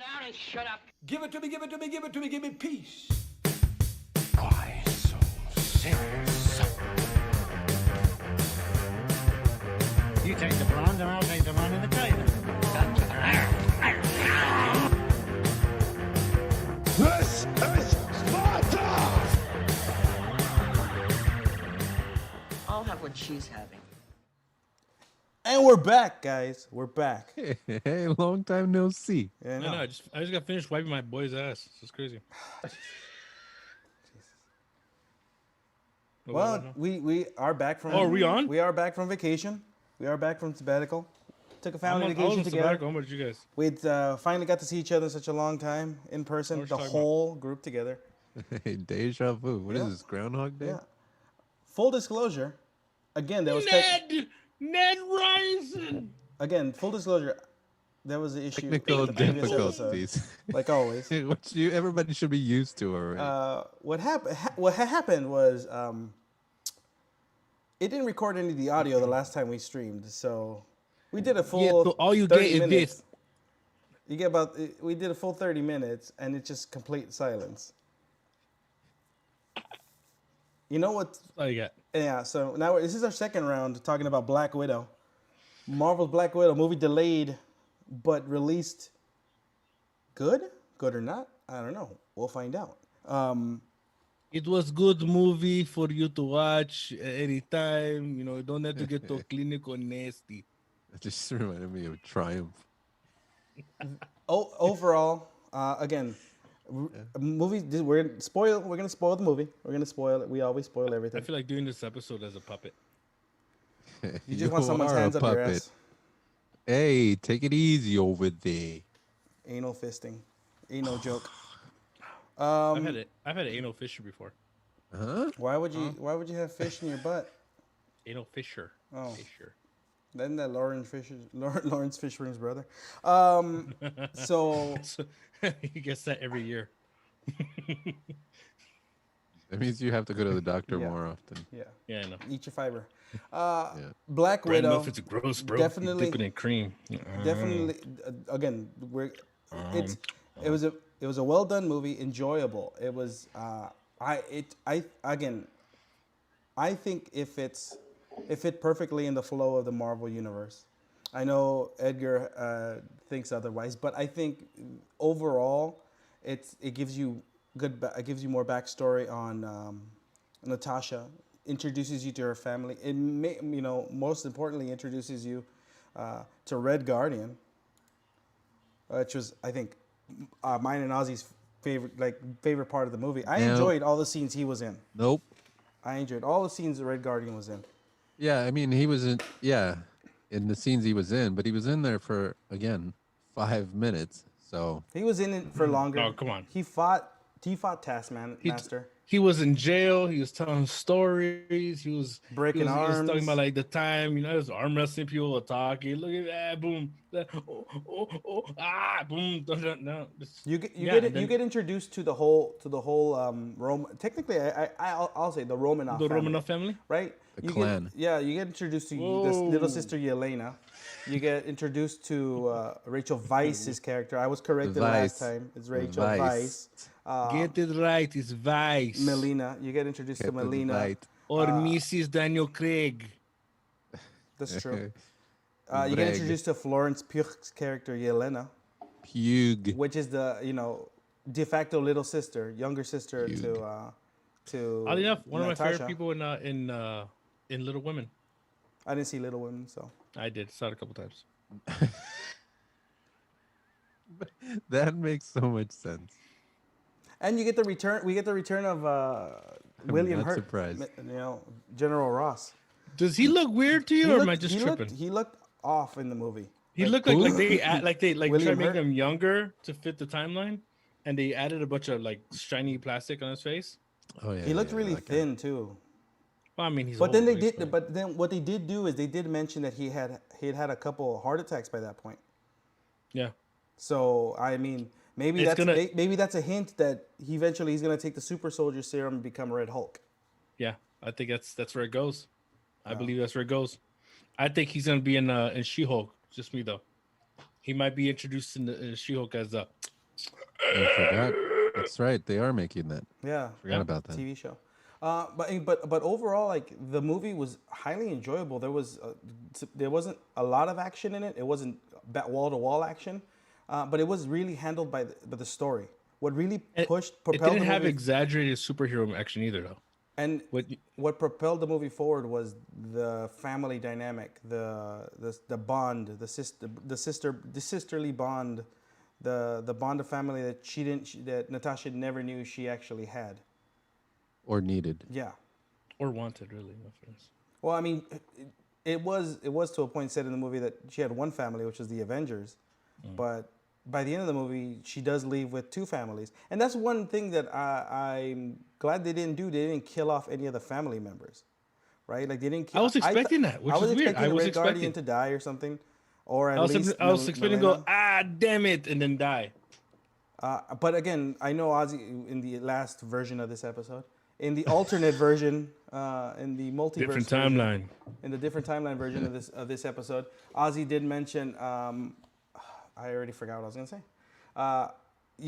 down and shut up. Give it to me, give it to me, give it to me, give me peace. Why so serious? You take the blonde and I'll take the one in the trailer. This is Sparta! I'll have what she's having. And we're back, guys. We're back. Hey, long time no see. Yeah, I know. I just got finished wiping my boy's ass. This is crazy. Well, we are back from. Oh, are we on? We are back from vacation. We are back from sabbatical. Took a family vacation together. Sabbatical. How about you guys? We'd finally got to see each other in such a long time in person. What The are you talking whole group together. Hey, deja vu. What is Yeah. this, Groundhog Day? Yeah. Full disclosure. Again, there was Ned Ryerson. again full disclosure. There was the issue. Technical with the previous episode, difficulties. like always. Which everybody should be used to already. What happened was it didn't record any of the audio the last time we streamed, so we did a full. Yeah, so all you 30 get is minutes. this. You get about. We did a full 30 minutes, and it's just complete silence. You know what? That's all you got. Yeah. So now this is our second round talking about Black Widow. Marvel's Black Widow movie delayed, but released. Good or not? I don't know. We'll find out. It was good movie for you to watch anytime. You know, you don't have to get to clinical nasty. It just reminded me of Triumph. Overall, again, movies. We're gonna spoil the movie. We're gonna spoil it. We always spoil I everything. feel like doing this episode as a puppet. You just want someone's are a hands up your puppet. ass. Hey, take it easy over there. Anal fisting. Ain't no joke. I've had an anal fisher before. Huh? Why would you have fish in your butt? Anal fisher. Oh. Fisher. Then that Lawrence Fishburne's brother. So So, he gets that every year. That means you have to go to the doctor Yeah. more often. yeah, Yeah, I know. eat your fiber. Black Bread Widow. enough, it's gross, bro. definitely- You dip it in cream. Definitely, again, it was a well done movie, enjoyable. It was I think it fit perfectly in the flow of the Marvel universe. I know Edgar thinks otherwise, but I think overall it gives you more backstory on Natasha, introduces you to her family. It most importantly introduces you to Red Guardian, which was, I think, mine and Ozzy's favorite part of the movie. I enjoyed all the scenes he was in. Nope. I enjoyed all the scenes the Red Guardian was in. Yeah, I mean, he was in the scenes he was in, but he was in there for, again, 5 minutes. So He was in it for longer. Oh, come on. He fought Taskmaster. He was in jail. He was telling stories. He was Breaking he was arms. talking about like the time, he was arm wrestling. People were talking. Look at that, boom, that, boom. No, You get introduced to the whole Roman. Technically, I'll say the Romanov. the family, Romanov family. right? The You clan. you get introduced to this little sister Yelena. You get introduced to Rachel Weisz's character. I was corrected last Weisz. time. It's Rachel Weisz. Weisz. Get it right. It's Vice. Melina. You get introduced to Captain Melina. Light. Or Mrs. Daniel Craig. That's true. You get Greg. introduced to Florence Pugh's character Yelena, Pug. which is the de facto little sister, younger sister Pug. to Oddly enough, one of my Natasha. favorite people in Little Women. I didn't see Little Women, so I did. Saw it a couple times. That makes so much sense. and you get the return. We get the return of William not Hurt. surprised. General Ross. Does he look weird to you, or am I just tripping? He looked off in the movie. He looked like they tried William to make Hurt? him younger to fit the timeline, and they added a bunch of like shiny plastic on his face. Oh yeah. He looked yeah, really that guy. thin too. Well, I mean, he's. But then old, they he's did. fine. But then what they did do is they did mention that he had a couple heart attacks by that point. Yeah. So I mean, maybe It's maybe that's a hint that he's gonna take the super soldier serum and become Red Hulk. Yeah, I think that's where it goes. I believe that's where it goes. I think he's gonna be in She-Hulk. Just me though. He might be introduced in She-Hulk as I forgot. That's right. They are making that. Yeah, Forgot about that. TV show. But overall, like the movie was highly enjoyable. There wasn't a lot of action in it. It wasn't wall to wall action, but it was really handled by the story. What really It propelled didn't the have movie, exaggerated superhero action either, though. and What you- what propelled the movie forward was the family dynamic, the bond, the sisterly bond, the bond of family that Natasha never knew she actually had. Or needed. Yeah. Or wanted, really. No offense. Well, I mean, it was to a point said in the movie that she had one family, which was the Avengers, but by the end of the movie, she does leave with two families, and that's one thing that I'm glad they didn't do. They didn't kill off any of the family members, right? Like they didn't. I was expecting that, which I was is weird. expecting I the was Red Guardian expecting. to die or something, or at I was, least I was expecting to Melina. go, damn it, and then die. But again, I know Ozzy in the last version of this episode, in the alternate version, in the multiverse Different version, timeline. in the different timeline version of this episode, Ozzy did mention. I already forgot what I was gonna say.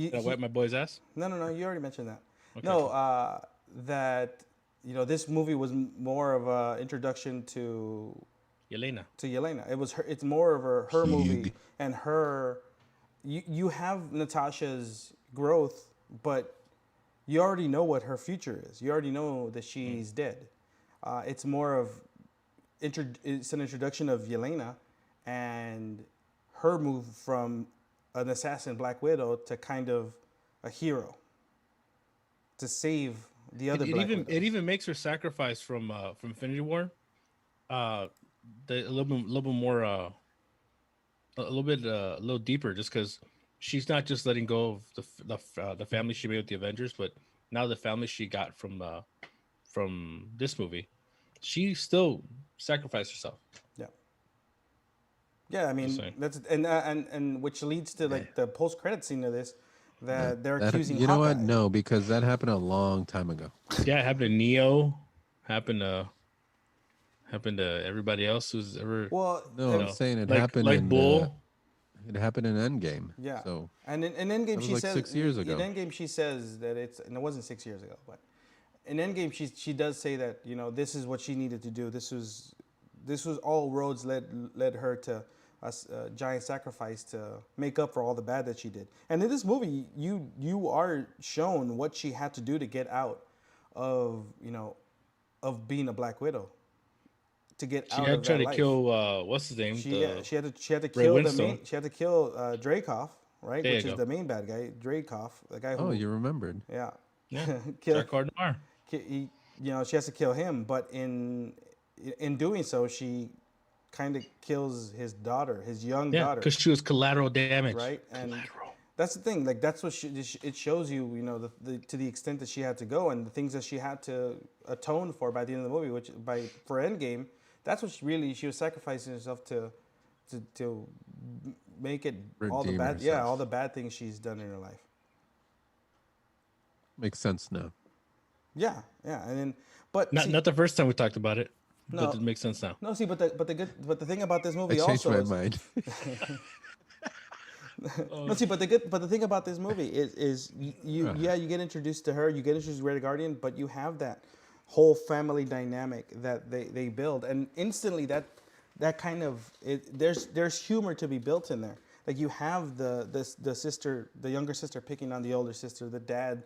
Did I wipe my boy's ass? No, you already mentioned that. Okay. No, that this movie was more of a introduction to Yelena. Yelena. It was her. It's more of her movie and her. You have Natasha's growth, but you already know what her future is. You already know that she's dead. It's more of it's an introduction of Yelena and her move from an assassin, Black Widow, to kind of a hero to save the other Black Widows. It even makes her sacrifice from Infinity War, a little bit more, a little deeper, just because she's not just letting go of the family she made with the Avengers, but now the family she got from this movie, she still sacrificed herself. Yeah. Yeah, I mean Just saying. that's and which leads to like the post credit scene of this that they're accusing. You know what? Hawkeye. No, because that happened a long time ago. Yeah, it happened to Neo, happened to everybody else who's ever. Well, No, I'm saying it like- happened like in Bull. It happened in Endgame. yeah. So And in Endgame, That was she like says 6 years ago. In Endgame, she says that and it wasn't 6 years ago, but in Endgame, she does say that this is what she needed to do. This was all roads led her to a giant sacrifice to make up for all the bad that she did. And in this movie, you are shown what she had to do to get out of of being a Black Widow. To get She out had of tried that to life. kill she She had to Ray kill Winstone. she had to kill Dreykov, right? There you Which is go. the main bad guy, Dreykov, the guy who oh, you remembered. yeah. Yeah. kill, Jack Noir. he, she has to kill him, but in doing so, she kind of kills his daughter, his young Yeah, daughter, because she was collateral damage. right? And Collateral. that's the thing. Like that's what it shows you, to the extent that she had to go and the things that she had to atone for by the end of the movie, which for Endgame, that's what she was sacrificing herself to make it all the Redeem bad, herself. all the bad things she's done in her life. Makes sense now. Yeah, and then but Not see- not the first time we talked about it, No. but it makes sense now. no, see, but the thing about this I movie changed also my is, mind. no, see, but the thing about this movie is you get introduced to her, you get introduced to Red Guardian, but you have that whole family dynamic that they build, and instantly that kind of there's humor to be built in there. Like you have the sister, the younger sister picking on the older sister, the dad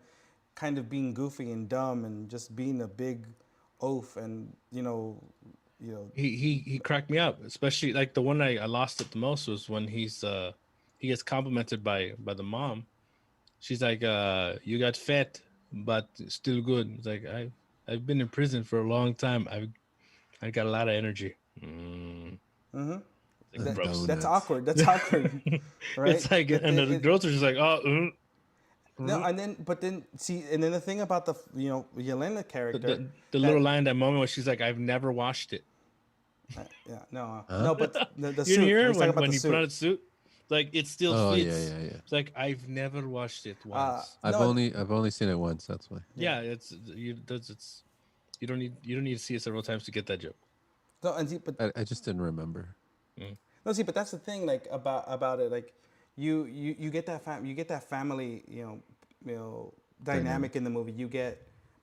kind of being goofy and dumb and just being a big oaf, and He cracked me up, especially like the one I lost it the most was when he gets complimented by the mom. She's like, "You got fat, but still good." It's like I've been in prison for a long time. I got a lot of energy. Like, gross. that's awkward. That's awkward, right? It's like, and the girls are just like, "Oh." No, and then the thing about the Yelena character, The little line that moment where she's like, "I've never washed it." no, but the You suit. didn't hear Let's talk when, about when the he suit. put on a suit, like it still Oh, fits. yeah. It's like I've never washed it once. I've No, only seen it once. That's why. Yeah, you don't need to see it several times to get that joke. No, and see, but I just didn't remember. no, see, but that's the thing, like about it, like you get that family dynamic in the movie.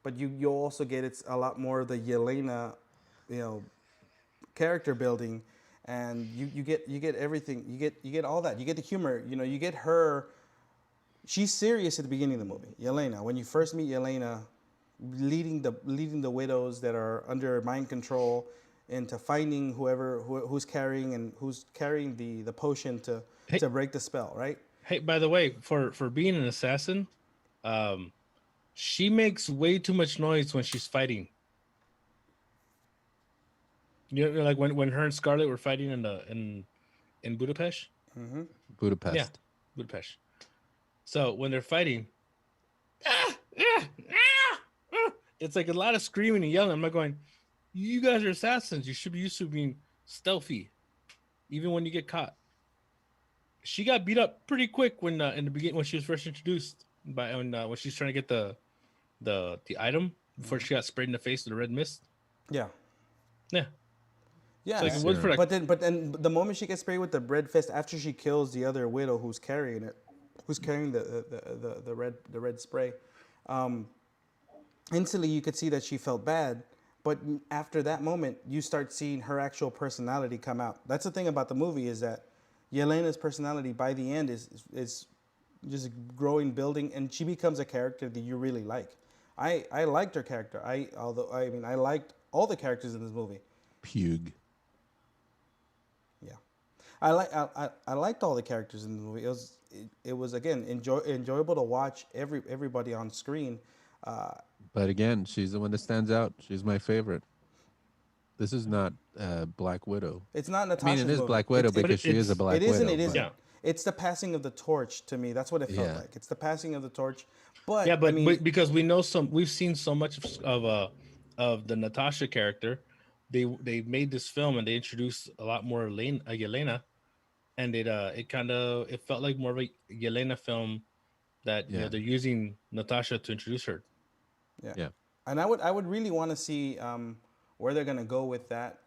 But you also get it's a lot more of the Yelena, you know, character building, and you get everything. You get all that. You get the humor. You know, you get her. She's serious at the beginning of the movie. Yelena, when you first meet Yelena, leading the widows that are under mind control into finding who's carrying the potion Hey. to break the spell, right? Hey, by the way, for being an assassin, she makes way too much noise when she's fighting. You know, like when her and Scarlet were fighting in Budapest. Budapest. Yeah, Budapest. So when they're fighting, it's like a lot of screaming and yelling. I'm not going. You guys are assassins. You should be used to being stealthy, even when you get caught. She got beat up pretty quick when in the beginning when she was first introduced when she's trying to get the item before she got sprayed in the face with the red mist. Yeah. Yeah. Yeah, Like, it was for, like- but then the moment she gets sprayed with the red fist after she kills the other widow who's carrying the red spray, instantly you could see that she felt bad. But after that moment, you start seeing her actual personality come out. That's the thing about the movie is that Yelena's personality by the end is just growing, building, and she becomes a character that you really like. I liked her character. I liked all the characters in this movie. Pug. Yeah, I liked all the characters in the movie. It was again enjoyable to watch everybody on screen. But again, she's the one that stands out. She's my favorite. This is not Black Widow. It's not I Natasha's mean, it is movie. Black Widow because she is a Black It is Widow. and it but- isn't. Yeah. It's the passing of the torch to me. That's what it felt Yeah. like. It's the passing of the torch. But Yeah, but, I mean, but because we've seen so much of the Natasha character. They made this film and they introduced a lot more Yelena, and it felt like more of a Yelena film that you know, Yeah. they're using Natasha to introduce her. Yeah. and I would really want to see where they're gonna go with that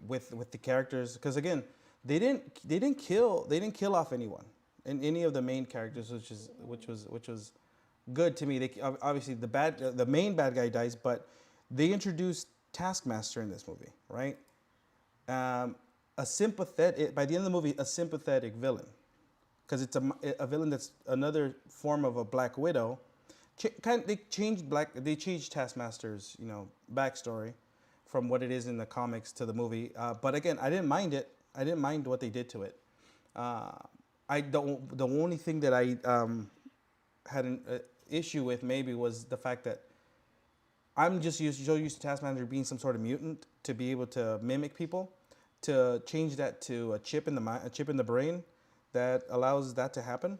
with the characters, because again, they didn't kill off anyone in any of the main characters, which was good to me. They obviously the main bad guy dies, but they introduced Taskmaster in this movie, right? By the end of the movie, a sympathetic villain, because it's a villain that's another form of a Black Widow. They changed Taskmaster's backstory from what it is in the comics to the movie. But again, I didn't mind it. I didn't mind what they did to it. The only thing that I had an issue with maybe was the fact that I'm just so used to Taskmaster being some sort of mutant to be able to mimic people. To change that to a chip in the brain that allows that to happen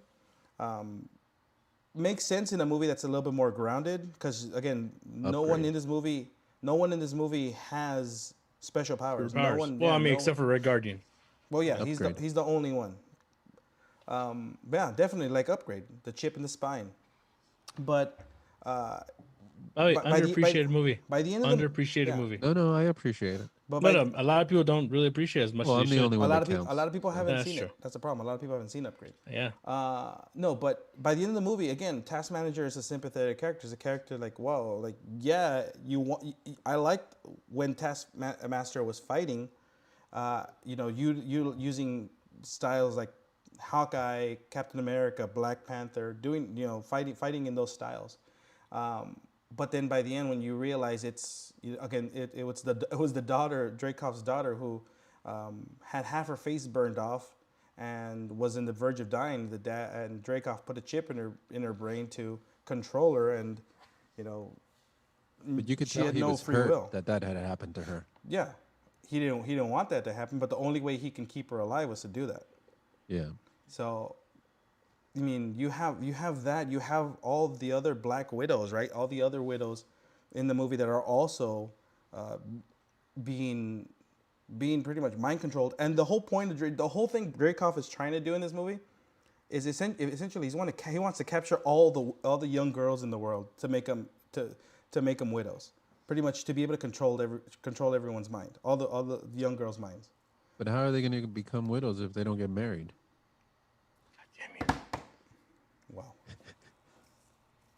makes sense in a movie that's a little bit more grounded. Because again, no one in this movie has special powers. No one. Well, yeah, I mean, no- except for Red Guardian. well, yeah, Upgrade. he's the only one. But yeah, definitely like Upgrade, the chip in the spine. But Oh, by the- underappreciated movie. by the end of the- Underappreciated yeah. movie. No, I appreciate it. but But by- a lot of people don't really appreciate it as much Well, as I'm they the should. only one that counts. a lot of people haven't That's seen true. it. That's the problem. A lot of people haven't seen Upgrade. Yeah. No, but by the end of the movie, again, Taskmaster is a sympathetic character. He's a character like, whoa, like, yeah, I liked when Taskmaster was fighting, you using styles like Hawkeye, Captain America, Black Panther, doing, fighting in those styles. But then by the end, when you realize it was the daughter, Dreykov's daughter, who had half her face burned off and was in the verge of dying. And Dreykov put a chip in her brain to control her, and But you could she tell had he no was free hurt will. that had happened to her. Yeah, he didn't want that to happen. But the only way he can keep her alive was to do that. Yeah. So, I mean, you have that. You have all the other Black Widows, right? All the other widows in the movie that are also being pretty much mind controlled. And the whole point of the whole thing Dreykov is trying to do in this movie is essentially he wants to capture all the young girls in the world to make them widows, pretty much to be able to control everyone's mind, all the young girls' minds. But how are they going to become widows if they don't get married? Wow.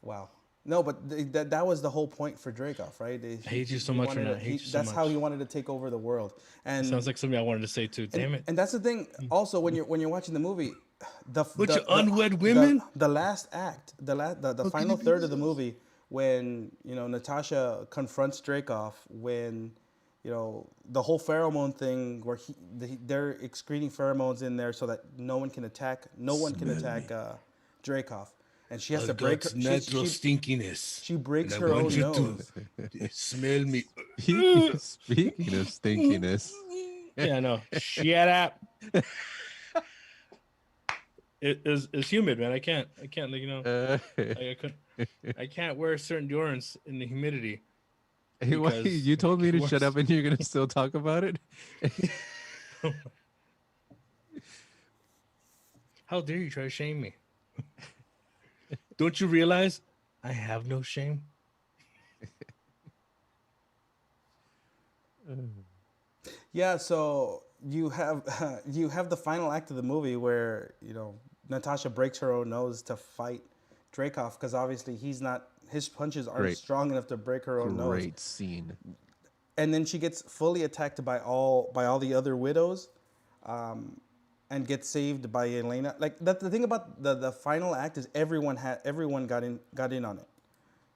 Wow. No, but that was the whole point for Dreykov, right? I hate you so much for that. I hate you so That's how much. he wanted to take over the world. And Sounds like something I wanted to say too. Damn it. and that's the thing. Also, when you're watching the movie, Bunch of unwed women? the last act, the final third of the movie, when Natasha confronts Dreykov, when the whole pheromone thing where they're excreting pheromones in there so that no one can attack Dreykov, and she has to break her natural she stinkiness. she breaks And I her want own you nose. to smell me. Speaking of stinkiness, Yeah, no. Shut up. It's humid, man. I can't like I can't wear certain deodorants in the humidity. hey, why, because you told me it to works. shut up, and you're gonna still talk about it. How dare you try to shame me? Don't you realize I have no shame? Yeah, so you have the final act of the movie where Natasha breaks her own nose to fight Dreykov because obviously his punches aren't Great. strong enough to break her own nose, Great scene. and then she gets fully attacked by all the other widows, and gets saved by Elena. Like the thing about the final act is everyone got in on it.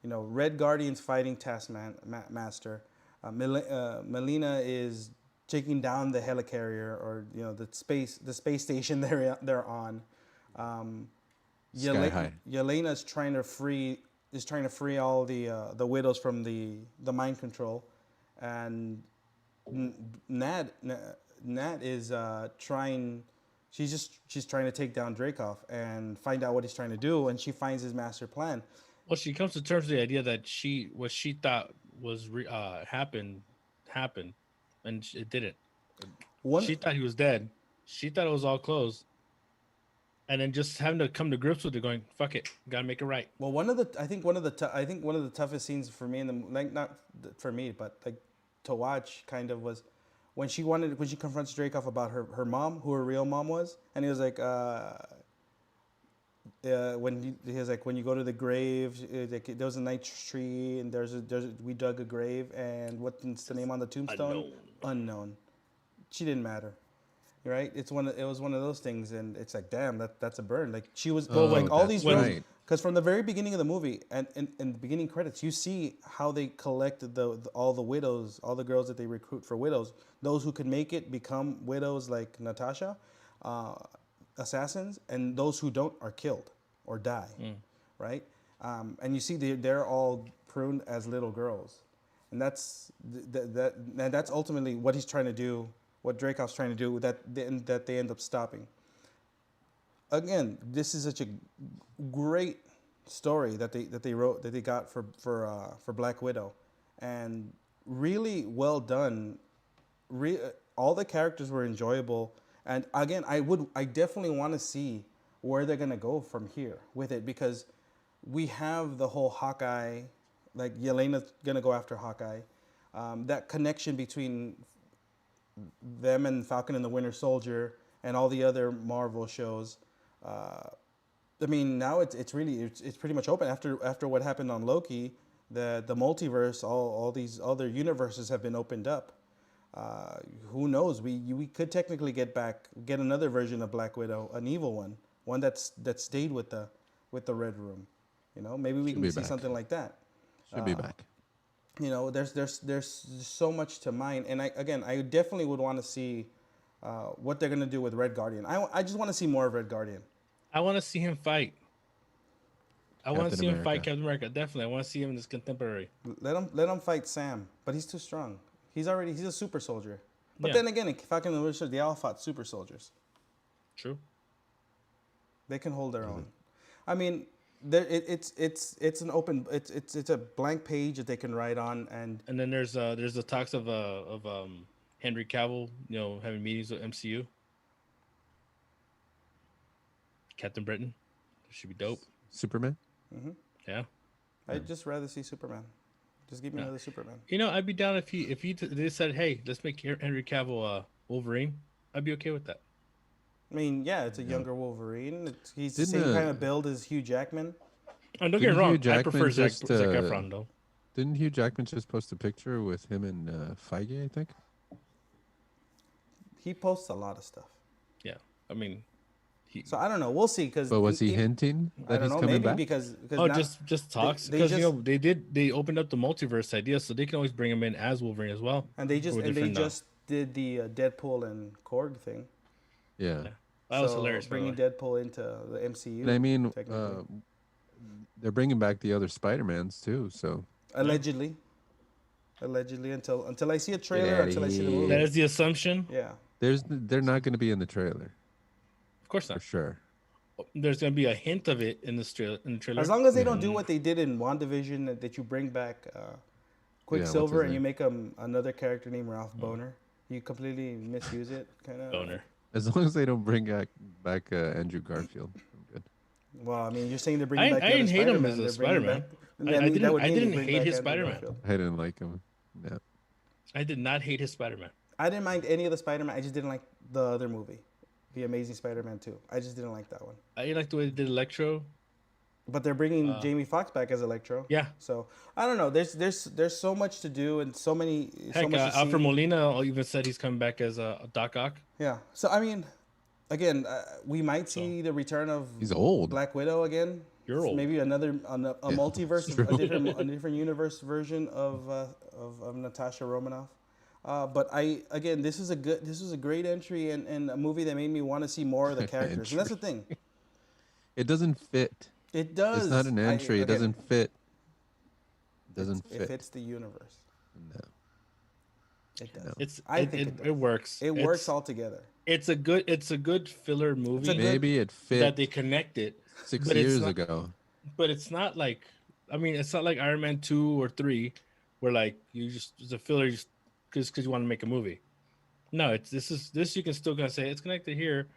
Red Guardian's fighting Taskmaster. Melina is taking down the helicarrier, or the space station they're on. Sky high. Yelena's trying to free all the widows from the mind control, and Nat is trying. She's trying to take down Dreykov and find out what he's trying to do, and she finds his master plan. Well, she comes to terms with the idea that what she thought was happened, and it didn't. She thought he was dead. She thought it was all closed, and then just having to come to grips with it, going, "Fuck it, gotta make it right." Well, I think one of the toughest scenes for me not for me, but like to watch kind of was when she confronts Dreykov about her mom, who her real mom was, and he was like, when he was like, when you go to the grave, there was a night tree, and we dug a grave, and what's the name on the tombstone? Unknown. She didn't matter, right? It was one of those things, and it's like, damn, that's a burn. Like she was like all these girls, right. because from the very beginning of the movie and in the beginning credits, you see how they collect all the widows, all the girls that they recruit for widows, those who could make it become widows like Natasha, assassins, and those who don't are killed or die, right? And you see they're all pruned as little girls, and that's ultimately what he's trying to do, what Dreykov's trying to do, that they end up stopping. Again, this is such a great story that they wrote, that they got for Black Widow, and really well done. All the characters were enjoyable, and again, I definitely want to see where they're gonna go from here with it, because we have the whole Hawkeye, like Yelena's gonna go after Hawkeye, that connection between them and Falcon and the Winter Soldier and all the other Marvel shows. I mean, now it's pretty much open after what happened on Loki. The multiverse, all these other universes have been opened up. Who knows? We could technically get another version of Black Widow, an evil one that stayed with the Red Room. Maybe we can see something like that. Should be back. There's so much to mine, and I definitely would want to see what they're gonna do with Red Guardian. I just want to see more of Red Guardian. I want to see him fight. I want to see him fight America. Captain America. Definitely, I want to see him in his contemporary. Let him fight Sam, but he's too strong. He's a super soldier. But Yeah. then again, in Falcon and the Winter Soldier, they all fought super soldiers. True. They can hold their own. I mean, it's an open, it's a blank page that they can write on, and And then there's the talks of Henry Cavill, having meetings with MCU. Captain Britain, should be dope. Superman. Yeah. I'd just rather see Superman. Just give me another Superman. I'd be down if they said, "Hey, let's make Henry Cavill Wolverine." I'd be okay with that. I mean, yeah, it's a younger Wolverine. He's the Didn't, same kind of build as Hugh Jackman. And don't get me Didn't wrong, Hugh I prefer Jackman Zac, just, Zac Efron though. Didn't Hugh Jackman just post a picture with him and Feige, I think? He posts a lot of stuff. Yeah, I mean, So I don't know. We'll see. Because But was he hinting I that don't he's know. coming Maybe back? because oh, now- just talks they because just- they opened up the multiverse idea, so they can always bring him in as Wolverine as well. and they just Or and they different, just did the Deadpool and Korg thing. Yeah. that was So hilarious. by the Bringing way. Deadpool into the MCU. And I mean, technically. they're bringing back the other Spider-Mans too, so Allegedly until I see a trailer, until I see the movie. That is the assumption. Yeah. they're not going to be in the trailer Of course for not. sure. There's gonna be a hint of it in this trailer. In the trailer. As long as they don't do what they did in WandaVision, that you bring back Quicksilver his and you name? make another character named Ralph Boner. You completely misuse it, kind of. Boner. As long as they don't bring back Andrew Garfield, I'm good. Well, I mean, you're saying they're bringing back. I the didn't other hate him Spider-Man. as a They're bringing Spider-Man. back- I that would didn't mean they bring hate back his Andrew Spider-Man. Garfield. I didn't like him. Yeah. I did not hate his Spider-Man. I didn't mind any of the Spider-Man. I just didn't like the other movie, The Amazing Spider-Man 2. I just didn't like that one. I didn't like the way they did Electro. But they're bringing Jamie Foxx back as Electro. Yeah. So I don't know. There's so much to do and so many. so Heck, much to Alfred see. Molina even said he's coming back as a Doc Ock. Yeah. So I mean, again, we might see the return of He's old. Black Widow again. You're old. Maybe a multiverse, true. a different universe version of Natasha Romanoff. But this is a great entry and a movie that made me want to see more of the characters. And that's the thing. It doesn't fit. It does. It's not an entry. It doesn't fit. It doesn't It fit. fits the universe. No. It does. It's I think it it does. works. It It's- works all together. It's a good filler movie a good- Maybe it fit that they connect it. 6 but it's years not- ago. But it's not like, I mean, it's not like Iron Man 2 or 3 where like you just it's a filler just because you want to make a movie. No, this you can still kind of say it's connected here.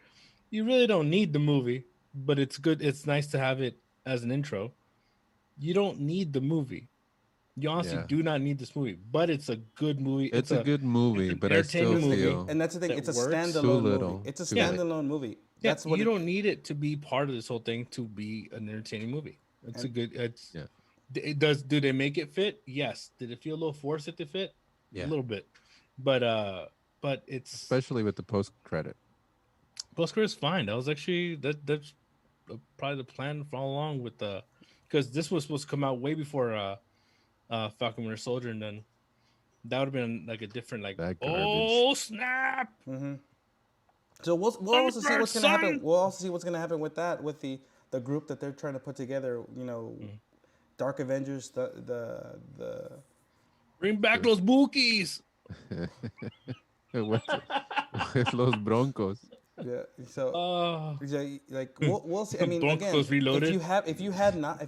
You really don't need the movie, but it's good. It's nice to have it as an intro. You don't need the movie. You honestly Yeah. do not need this movie, but it's a good movie. It's a good movie, an but I still entertaining movie. feel And that's the thing. that It's a works. standalone Too movie. little, It's a too late. standalone movie. Yeah, That's what you don't need it to be part of this whole thing to be an entertaining movie. It's a good. It's Yeah. It does. Do they make it fit? Yes. Did it feel a little forced it to fit? Yeah. A little bit, but it's especially with the post credit. Busker is fine. That was actually that's probably the plan for all along with the because this was supposed to come out way before Falcon Winter Soldier, and then that would have been like a different like That garbage. oh snap. So we'll also see what's gonna happen. Son! We'll also see what's gonna happen with that, with the group that they're trying to put together. You know, Dark Avengers, the Bring back those bookies. with Los Broncos. yeah. So Oh, like we'll see. I mean, again, Broncos Reloaded. if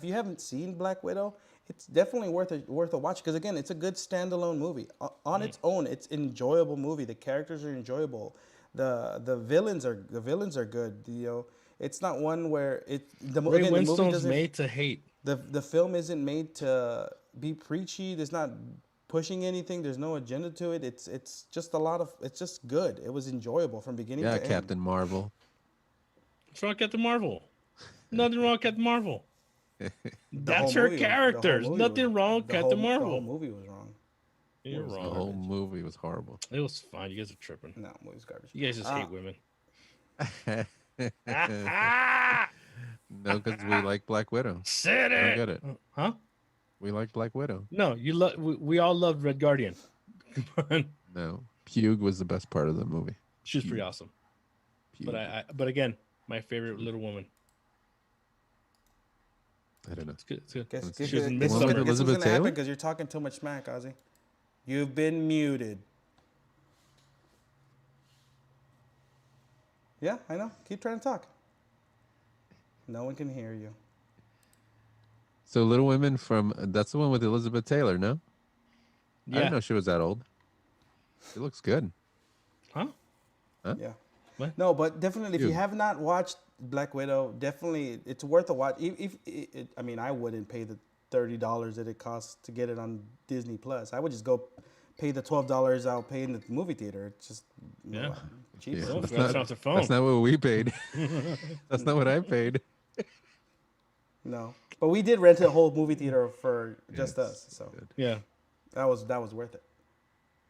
you haven't seen Black Widow, it's definitely worth a watch because again, it's a good standalone movie on its own. It's an enjoyable movie. The characters are enjoyable. The villains are good. You know, it's not one where the Ray movie Winstone's doesn't. made to hate. The film isn't made to be preachy. There's not pushing anything. There's no agenda to it. It's just a lot of. It's just good. It was enjoyable from beginning Yeah, to end. Captain Marvel. What's wrong with Captain Marvel? Nothing wrong with Captain Marvel. The That's whole her movie was- the whole character. movie Nothing was- wrong with the Captain whole- The Marvel. whole movie was wrong. You're The wrong. whole movie was horrible. It was fine. You guys are tripping. No, movie was garbage. You guys just hate women. No, because we like Black Widow. Said I don't it. get it. Huh? We like Black Widow. No, you love. We all loved Red Guardian. Come on. No, Pug was the best part of the movie. She was pretty awesome. Pug. But again, my favorite Little Woman. I don't know. It's good. It's good. Guess, She guess, was in guess, One with Midsummer. guess what's Elizabeth gonna happen Taylor? because you're talking too much smack, Ozzy. You've been muted. Yeah, I know. Keep trying to talk. No one can hear you. So Little Women that's the one with Elizabeth Taylor, no? I Yeah. didn't know she was that old. She looks good. Huh? Yeah. What? No, but definitely, if you Dude. have not watched Black Widow, definitely it's worth a watch. I mean, I wouldn't pay the $30 that it costs to get it on Disney Plus. I would just go pay the $12 I'll pay in the movie theater. It's just Yeah. cheaper. Yeah, Oh, that's, that's not, off the phone. that's not what we paid. That's not what I paid. No, but we did rent a whole movie theater for just us, so Good. Yeah, that was worth it.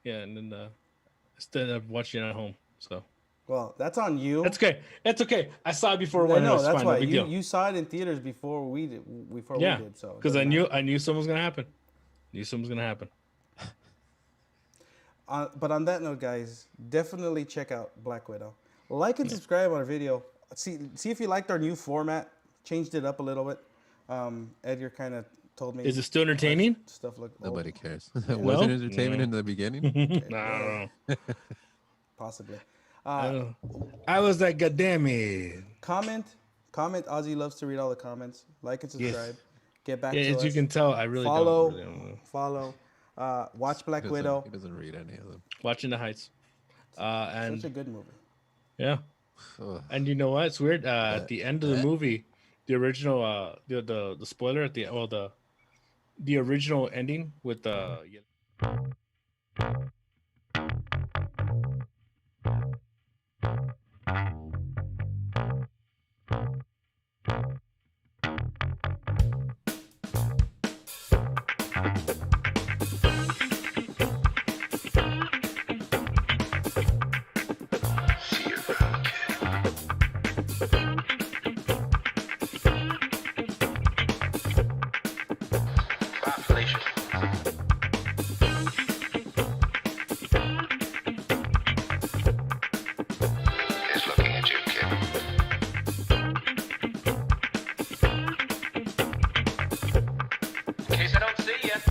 yeah, and then instead of watching it at home, so Well, that's on you. that's okay. It's okay. I saw it before I when it know was that's fine. why No big you deal. you saw it in theaters before we did. Yeah, we did. So it because I doesn't matter. knew something was gonna happen. Knew something was gonna happen. But on that note, guys, definitely check out Black Widow. Like and subscribe on our video. See if you liked our new format. Changed it up a little bit. Edgar kind of told me. Is it still entertaining? Stuff look Nobody cares. It wasn't entertainment in the beginning. No. possibly. I was like, God damn it. Comment. Ozzy loves to read all the comments. Like and subscribe. Get back Yeah, to as us. you can tell, I really follow. don't. Really don't. Follow. Watch Black He Widow. doesn't read any of them. Watching the Heights. And Such a good movie. yeah. Ugh. And you know what? It's weird. At the end of the movie, the original, the spoiler at the original ending with the. See you around, kid. Bye, Felicia. He's looking at you, kid. In case I don't see you.